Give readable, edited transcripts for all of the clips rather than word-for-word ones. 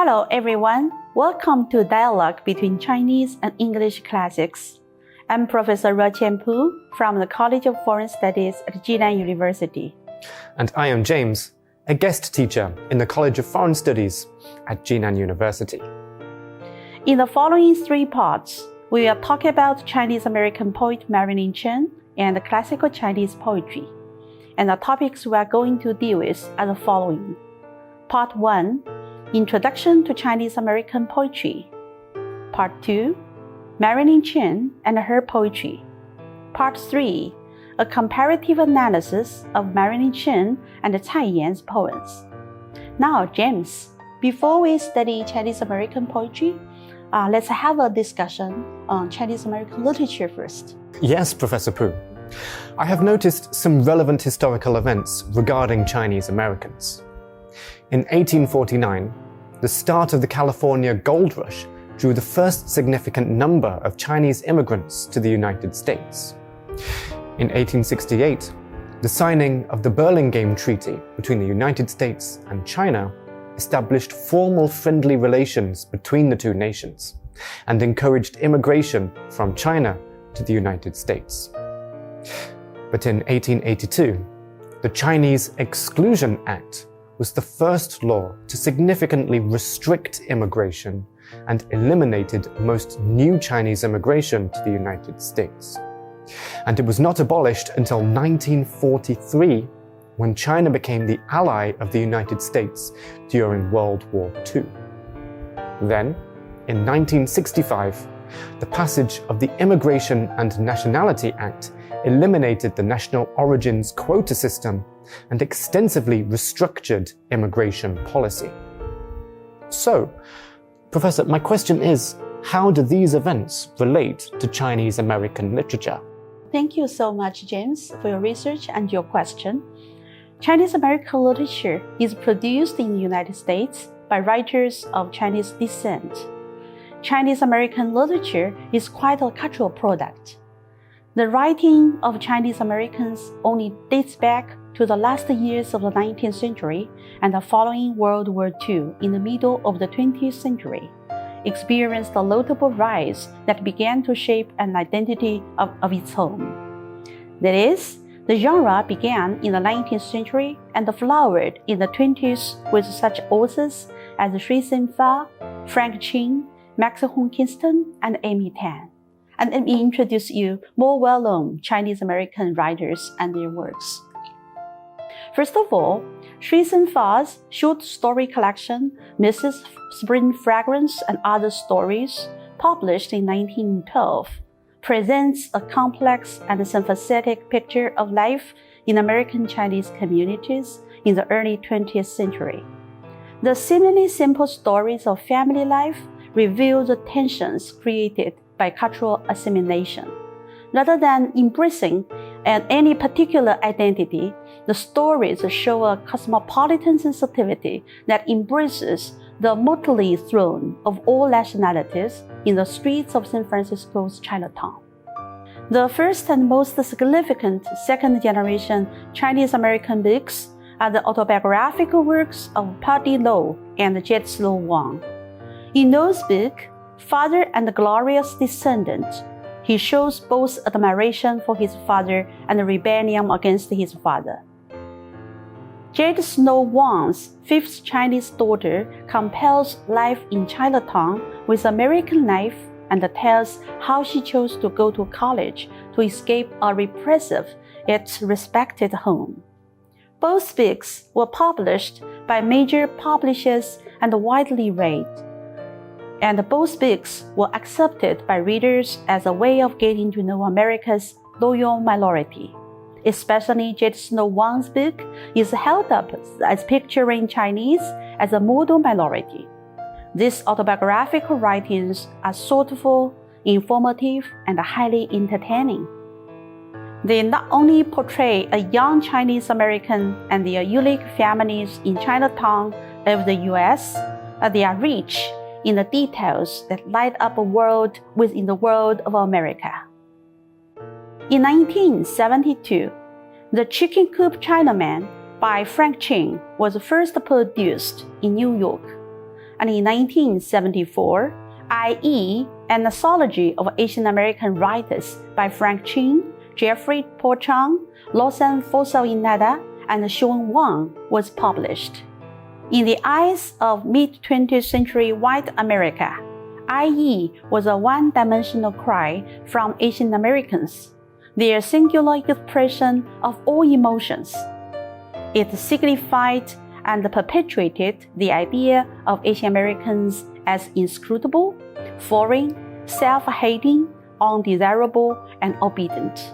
Hello everyone, welcome to Dialogue between Chinese and English Classics. I'm Professor 10 Pu from the College of Foreign Studies at Jinan University. And I am James, a guest teacher in the College of Foreign Studies at Jinan University. In the following 3 parts, we will talk about Chinese-American poet Marilyn Chen and classical Chinese poetry. And the topics we are going to deal with are the following. Part 1, Introduction to Chinese-American Poetry. Part 2, Marilyn Chen and her poetry. Part 3, a comparative analysis of Marilyn Chen and Cai Yan's poems. Now, James, before we study Chinese-American poetry, let's have a discussion on Chinese-American literature first. Yes, Professor Pu. I have noticed some relevant historical events regarding Chinese Americans. In 1849, the start of the California gold rush drew the first significant number of Chinese immigrants to the United States. In 1868, the signing of the Burlingame Treaty between the United States and China established formal friendly relations between the two nations and encouraged immigration from China to the United States. But in 1882, the Chinese Exclusion Act was the first law to significantly restrict immigration and eliminated most new Chinese immigration to the United States. And it was not abolished until 1943, when China became the ally of the United States during World War II. Then, in 1965, the passage of the Immigration and Nationality Act eliminated the national origins quota system and extensively restructured immigration policy. So, Professor, my question is, how do these events relate to Chinese American literature? Thank you so much, James, for your research and your question. Chinese American literature is produced in the United States by writers of Chinese descent. Chinese American literature is quite a cultural product. The writing of Chinese Americans only dates back to the last years of the 19th century and the following World War II in the middle of the 20th century, experienced a notable rise that began to shape an identity of its own. That is, the genre began in the 19th century and flowered in the 20th with such authors as Shui Sen-fa, Frank Chin, Max Hong Kingston, and Amy Tan. And let me introduce you more well-known Chinese American writers and their works. First of all, Shui Sen-fa's short story collection, Mrs. Spring Fragrance and Other Stories, published in 1912, presents a complex and sympathetic picture of life in American Chinese communities in the early 20th century. The seemingly simple stories of family life reveal the tensions created by cultural assimilation. Rather than embracing any particular identity, the stories show a cosmopolitan sensitivity that embraces the motley throng of all nationalities in the streets of San Francisco's Chinatown. The first and most significant second-generation Chinese-American books are the autobiographical works of Puddy Lowe and Jet Slow Wang. In those books, Father and the Glorious Descendant, he shows both admiration for his father and rebellion against his father. Jade Snow Wang's Fifth Chinese Daughter compares life in Chinatown with American life and tells how she chose to go to college to escape a repressive yet respected home. Both books were published by major publishers and widely read. And both books were accepted by readers as a way of getting to know America's loyal minority. Especially Jade Snow Wang's book is held up as picturing Chinese as a model minority. These autobiographical writings are thoughtful, informative, and highly entertaining. They not only portray a young Chinese American and their unique families in Chinatown of the US, but they are rich in the details that light up a world within the world of America. In 1972, The Chicken Coop Chinaman by Frank Chin was first produced in New York, and in 1974, i.e., An Anthology of Asian American Writers by Frank Chin, Jeffrey Porchang, Lawson Fossel-Inada, and Sean Wang was published. In the eyes of mid-20th century white America, i.e. was a one-dimensional cry from Asian Americans, their singular expression of all emotions. It signified and perpetuated the idea of Asian Americans as inscrutable, foreign, self-hating, undesirable, and obedient.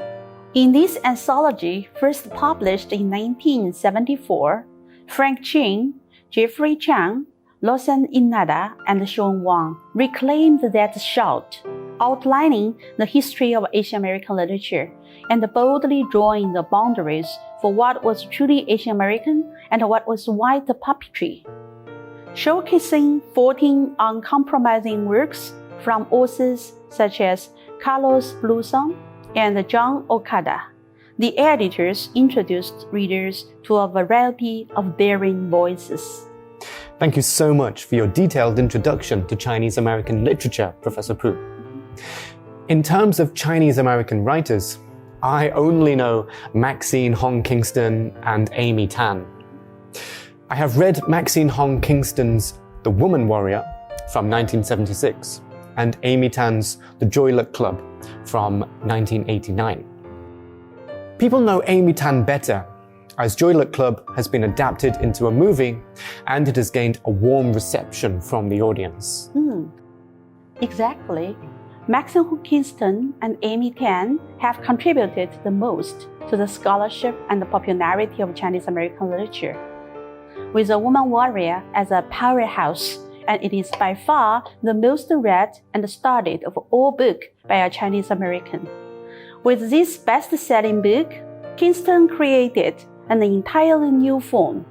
In this anthology, first published in 1974, Frank Chin, Jeffrey Chang, Lawson Inada, and Sean Wang reclaimed that shout, outlining the history of Asian American literature and boldly drawing the boundaries for what was truly Asian American and what was white puppetry. Showcasing 14 uncompromising works from authors such as Carlos Bluson and John Okada, the editors introduced readers to a variety of daring voices. Thank you so much for your detailed introduction to Chinese American literature, Professor Pu. In terms of Chinese American writers, I only know Maxine Hong Kingston and Amy Tan. I have read Maxine Hong Kingston's The Woman Warrior from 1976 and Amy Tan's The Joy Luck Club from 1989. People know Amy Tan better, as Joy Luck Club has been adapted into a movie and it has gained a warm reception from the audience. Exactly. Maxine Hong Kingston and Amy Tan have contributed the most to the scholarship and the popularity of Chinese American literature, with The Woman Warrior as a powerhouse, and it is by far the most read and studied of all books by a Chinese American. With this best-selling book, Kingston created an entirely new form,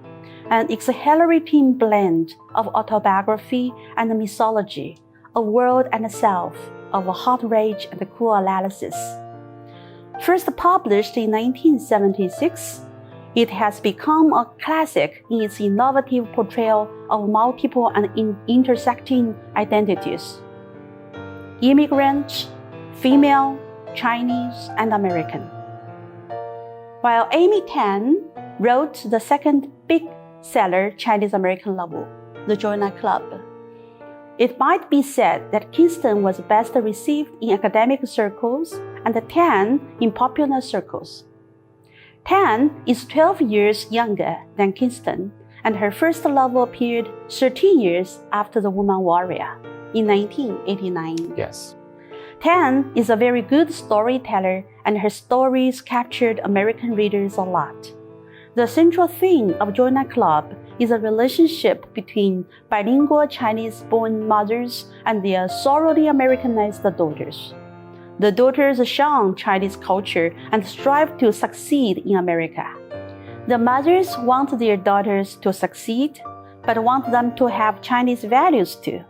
an exhilarating blend of autobiography and mythology, of world and self, of hot rage and cool analysis. First published in 1976, it has become a classic in its innovative portrayal of multiple and intersecting identities: immigrant, female, Chinese, and American. While Amy Tan wrote the second big-seller Chinese American novel, The Joy Luck Club, it might be said that Kingston was best received in academic circles and Tan in popular circles. Tan is 12 years younger than Kingston, and her first novel appeared 13 years after The Woman Warrior in 1989. Yes. Tan is a very good storyteller, and her stories captured American readers a lot. The central theme of Joy Luck Club is a relationship between bilingual Chinese-born mothers and their thoroughly Americanized daughters. The daughters shun Chinese culture and strive to succeed in America. The mothers want their daughters to succeed, but want them to have Chinese values too.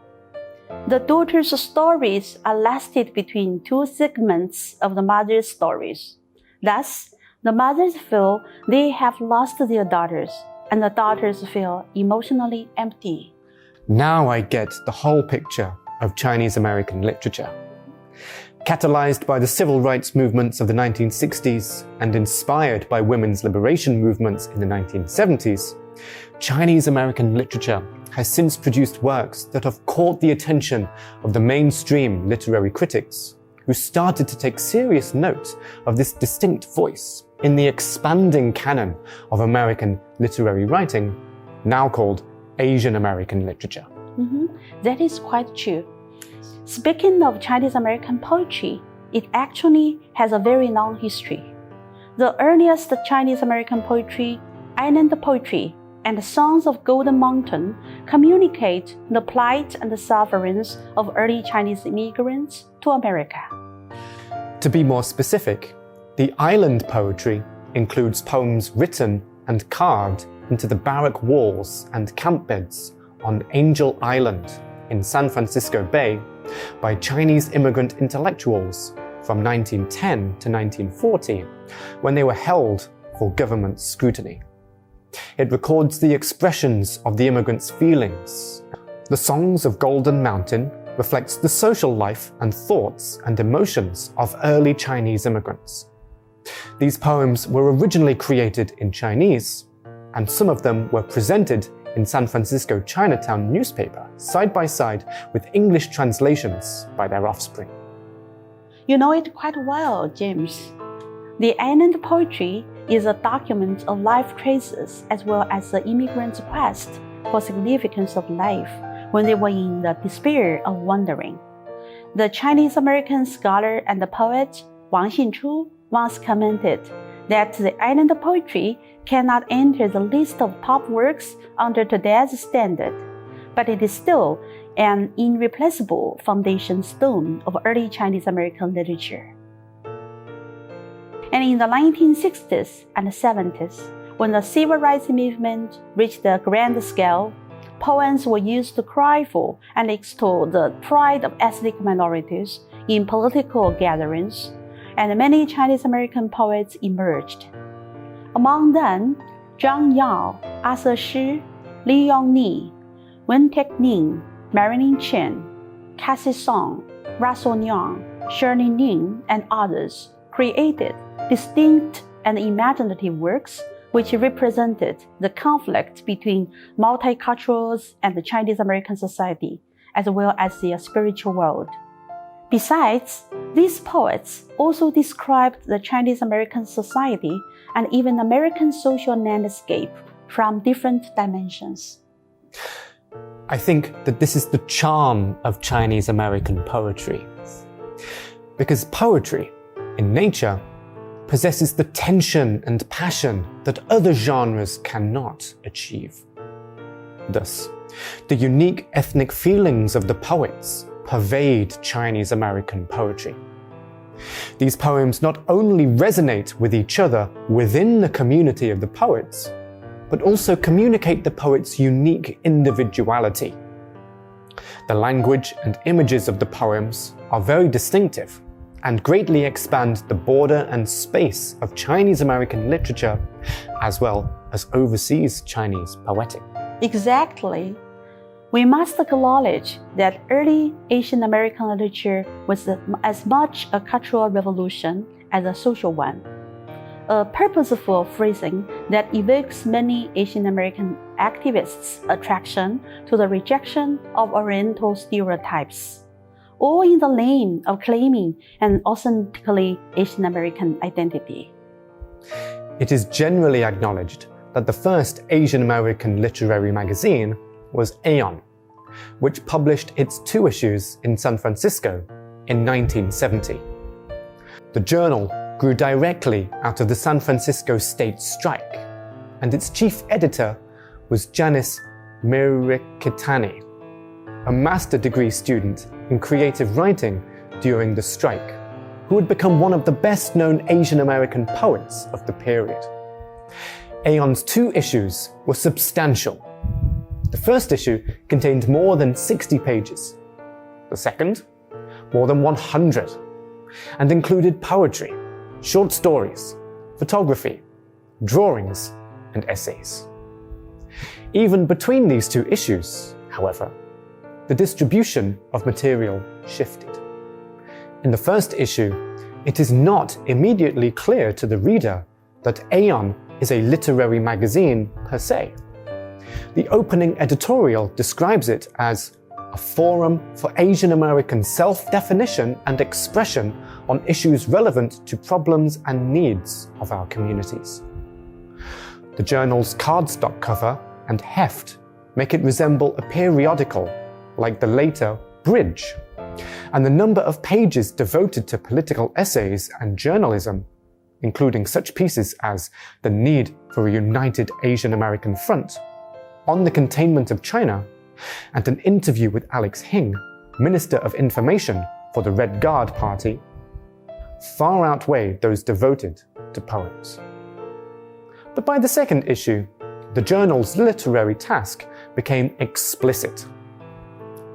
The daughters' stories are lasted between two segments of the mother's stories. Thus, the mothers feel they have lost their daughters, and the daughters feel emotionally empty. Now I get the whole picture of Chinese American literature. Catalyzed by the civil rights movements of the 1960s and inspired by women's liberation movements in the 1970s, Chinese American literature has since produced works that have caught the attention of the mainstream literary critics, who started to take serious note of this distinct voice in the expanding canon of American literary writing, now called Asian American literature. That is quite true. Speaking of Chinese American poetry, it actually has a very long history. The earliest Chinese American poetry, island poetry, and Songs of Golden Mountain communicate the plight and the sufferings of early Chinese immigrants to America. To be more specific, the island poetry includes poems written and carved into the barrack walls and camp beds on Angel Island in San Francisco Bay by Chinese immigrant intellectuals from 1910 to 1940, when they were held for government scrutiny. It records the expressions of the immigrants' feelings, The Songs of Golden Mountain reflects the social life and thoughts and emotions of early Chinese immigrants. These poems were originally created in Chinese, and some of them were presented in San Francisco Chinatown newspaper side by side with English translations by their offspring. You know it quite well, James. The island poetry is a document of life traces as well as the immigrants' quest for significance of life when they were in the despair of wandering. The Chinese-American scholar and poet Wang Xinchu once commented that the island poetry cannot enter the list of top works under today's standard, but it is still an irreplaceable foundation stone of early Chinese-American literature. And in the 1960s and 70s, when the civil rights movement reached a grand scale, poems were used to cry for and extol the pride of ethnic minorities in political gatherings, and many Chinese-American poets emerged. Among them, Zhang Yao, Arthur Shi, Li Yongni, Wen Tekning, Marilyn Chen, Cassie Song, Russell Nyang, Shirley Ning, and others created distinct and imaginative works which represented the conflict between multiculturals and the Chinese-American society, as well as their spiritual world. Besides, these poets also described the Chinese-American society and even American social landscape from different dimensions. I think that this is the charm of Chinese-American poetry. Because poetry, in nature, possesses the tension and passion that other genres cannot achieve. Thus, the unique ethnic feelings of the poets pervade Chinese-American poetry. These poems not only resonate with each other within the community of the poets, but also communicate the poet's unique individuality. The language and images of the poems are very distinctive and greatly expand the border and space of Chinese-American literature as well as overseas Chinese poetic. Exactly. We must acknowledge that early Asian American literature was as much a cultural revolution as a social one, a purposeful phrasing that evokes many Asian American activists' attraction to the rejection of Oriental stereotypes, all in the name of claiming an authentically Asian American identity. It is generally acknowledged that the first Asian American literary magazine was Aeon, which published its 2 issues in San Francisco in 1970. The journal grew directly out of the San Francisco state strike, and its chief editor was Janice Mirikitani, a master degree student in creative writing during the strike, who would become one of the best-known Asian American poets of the period. Aeon's 2 issues were substantial. The first issue contained more than 60 pages, the second, more than 100, and included poetry, short stories, photography, drawings, and essays. Even between these 2 issues, however, the distribution of material shifted. In the first issue, it is not immediately clear to the reader that Aeon is a literary magazine per se. The opening editorial describes it as a forum for Asian American self-definition and expression on issues relevant to problems and needs of our communities. The journal's cardstock cover and heft make it resemble a periodical like the later Bridge, and the number of pages devoted to political essays and journalism, including such pieces as The Need for a United Asian American Front, On the Containment of China, and an interview with Alex Hing, Minister of Information for the Red Guard Party, far outweigh those devoted to poems. But by the second issue, the journal's literary task became explicit.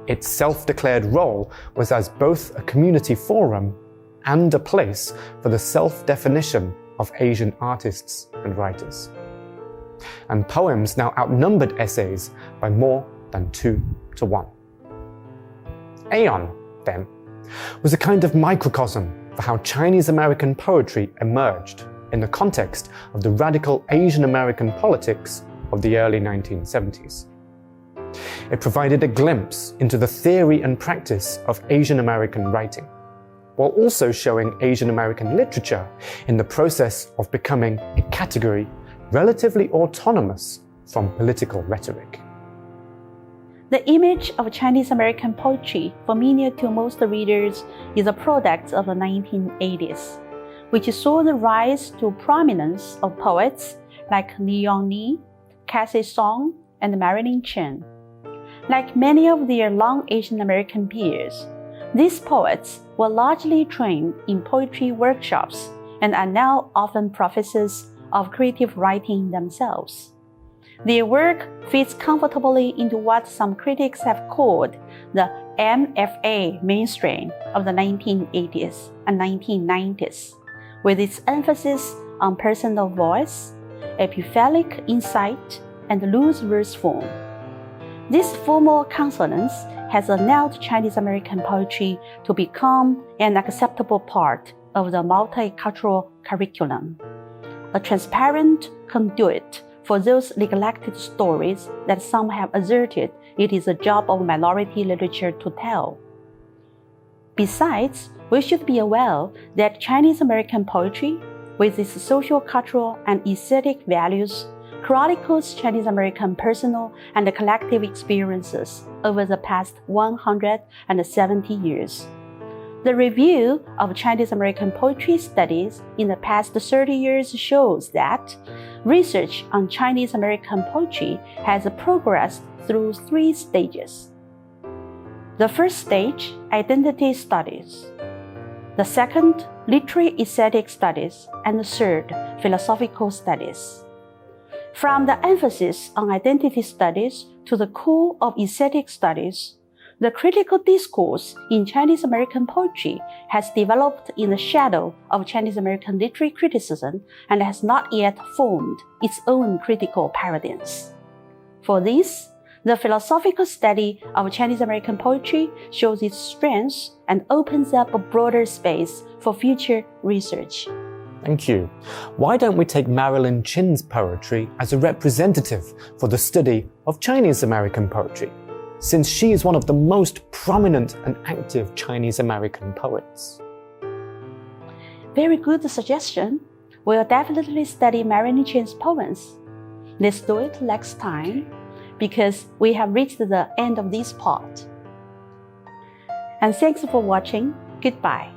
Its self-declared role was as both a community forum and a place for the self-definition of Asian artists and writers. And poems now outnumbered essays by more than 2 to 1. Aeon, then, was a kind of microcosm for how Chinese American poetry emerged in the context of the radical Asian American politics of the early 1970s. It provided a glimpse into the theory and practice of Asian American writing, while also showing Asian American literature in the process of becoming a category relatively autonomous from political rhetoric. The image of Chinese American poetry, familiar to most readers, is a product of the 1980s, which saw the rise to prominence of poets like Li Yongni, Cassie Song, and Marilyn Chen. Like many of their long Asian American peers, these poets were largely trained in poetry workshops and are now often professors of creative writing themselves. Their work fits comfortably into what some critics have called the MFA mainstream of the 1980s and 1990s, with its emphasis on personal voice, epiphalic insight, and loose verse form. This formal consonance has allowed Chinese American poetry to become an acceptable part of the multicultural curriculum, a transparent conduit for those neglected stories that some have asserted it is a job of minority literature to tell. Besides, we should be aware that Chinese American poetry, with its social, cultural, and aesthetic values, chronicles Chinese American personal and collective experiences over the past 170 years. The review of Chinese American poetry studies in the past 30 years shows that research on Chinese American poetry has progressed through 3 stages. The first stage, identity studies. The second, literary aesthetic studies. And the third, philosophical studies. From the emphasis on identity studies to the core of aesthetic studies, the critical discourse in Chinese American poetry has developed in the shadow of Chinese American literary criticism and has not yet formed its own critical paradigms. For this, the philosophical study of Chinese American poetry shows its strengths and opens up a broader space for future research. Thank you. Why don't we take Marilyn Chen's poetry as a representative for the study of Chinese American poetry, since she is one of the most prominent and active Chinese American poets? Very good suggestion. We'll definitely study Marilyn Chen's poems. Let's do it next time, because we have reached the end of this part. And thanks for watching. Goodbye.